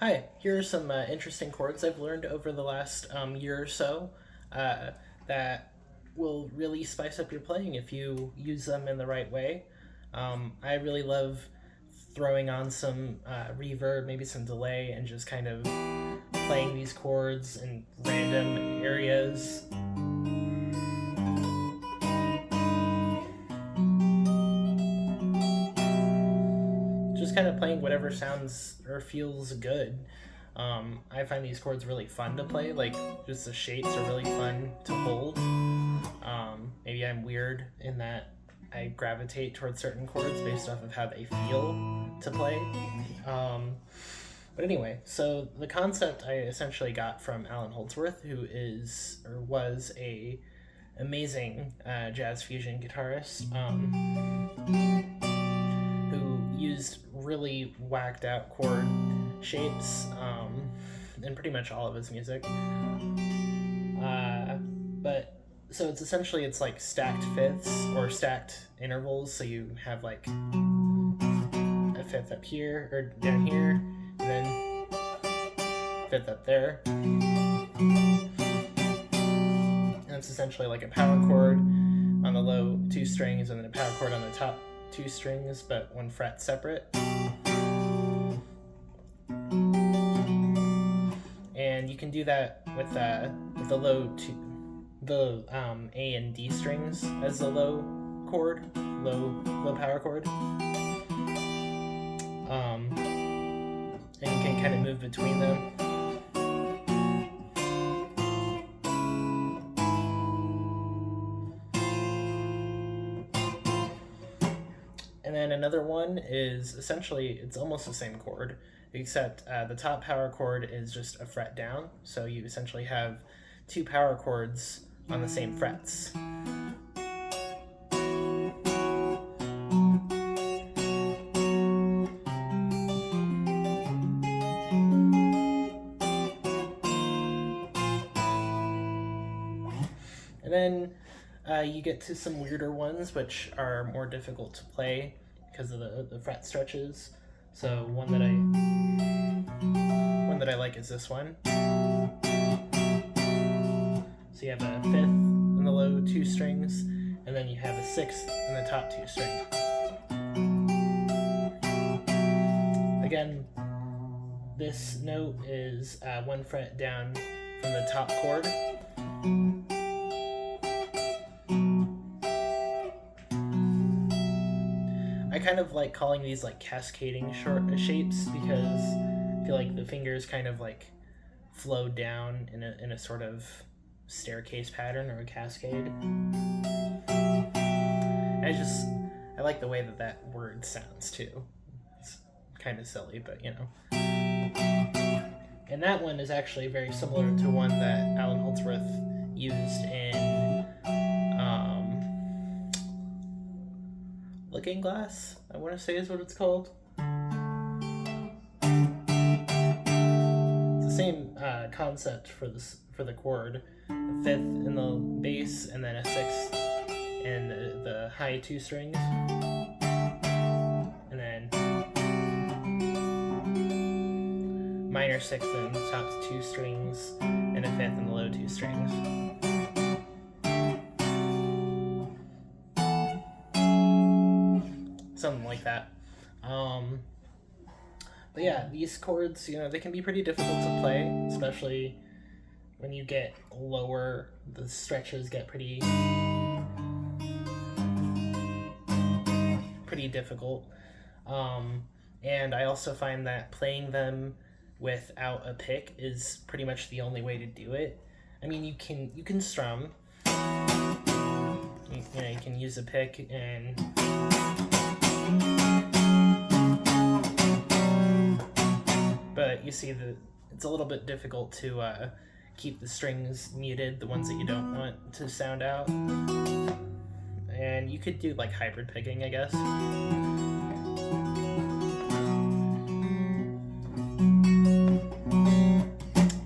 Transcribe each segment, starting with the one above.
Hi, here are some interesting chords I've learned over the last year or so that will really spice up your playing if you use them in the right way. I really love throwing on some reverb, maybe some delay, and just kind of playing these chords in random areas. Just kind of playing whatever sounds or feels good. I find these chords really fun to play, like just the shapes are really fun to hold. Maybe I'm weird in that I gravitate towards certain chords based off of how they feel to play. But anyway, so the concept I essentially got from Alan Holdsworth, who is or was a amazing jazz fusion guitarist, who used really whacked out chord shapes in pretty much all of his music. But so it's like stacked fifths or stacked intervals. So you have like a fifth up here or down here, and then fifth up there. And it's essentially like a power chord on the low two strings and then a power chord on the top two strings, but one fret separate. And you can do that with the low two, the A and D strings as the low chord, low power chord. And you can kind of move between them. And then another one is essentially, it's almost the same chord, except the top power chord is just a fret down. So you essentially have two power chords on the same frets. And then you get to some weirder ones, which are more difficult to play because of the fret stretches. So one that I like is this one. So you have a fifth in the low two strings, and then you have a sixth in the top two strings. Again, this note is one fret down from the top chord. I kind of like calling these like cascading short shapes because I feel like the fingers kind of like flow down in a sort of staircase pattern or a cascade. I like the way that word sounds too. It's kind of silly, but you know. And that one is actually very similar to one that Alan Holdsworth used in Looking Glass, I want to say is what it's called. It's the same concept for the chord. A fifth in the bass and then a sixth in the high two strings. And then minor sixth in the top two strings and a fifth in the low two strings. Something like that. But yeah, these chords, you know, they can be pretty difficult to play, especially when you get lower. The stretches get pretty difficult. And I also find that playing them without a pick is pretty much the only way to do it. I mean, you can strum. You can use a pick and but you see that it's a little bit difficult to keep the strings muted, the ones that you don't want to sound out. And you could do like hybrid picking, I guess.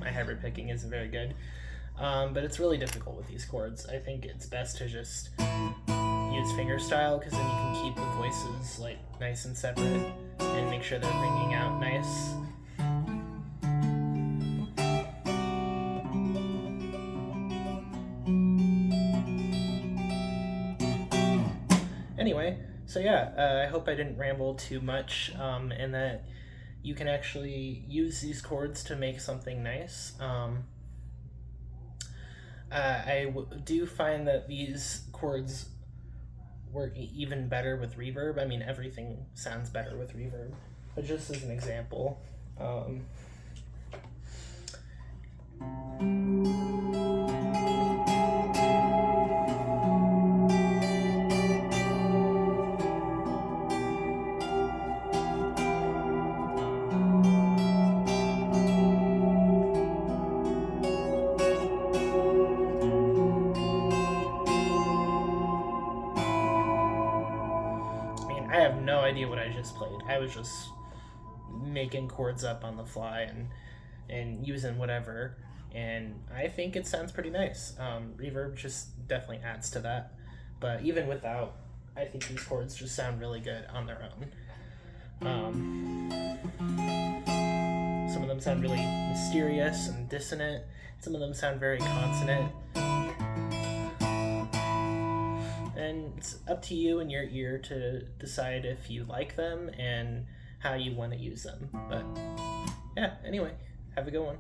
My hybrid picking isn't very good. But it's really difficult with these chords. I think it's best to just use fingerstyle because then you can keep the voices like nice and separate and make sure they're ringing out nice. So yeah, I hope I didn't ramble too much, and that you can actually use these chords to make something nice. Do find that these chords work even better with reverb. I mean, everything sounds better with reverb, but just as an example. I have no idea what I just played. I was just making chords up on the fly and using whatever, and I think it sounds pretty nice. Reverb just definitely adds to that, but even without, I think these chords just sound really good on their own. Some of them sound really mysterious and dissonant. Some of them sound very consonant. And it's up to you and your ear to decide if you like them and how you want to use them. But yeah, anyway, have a good one.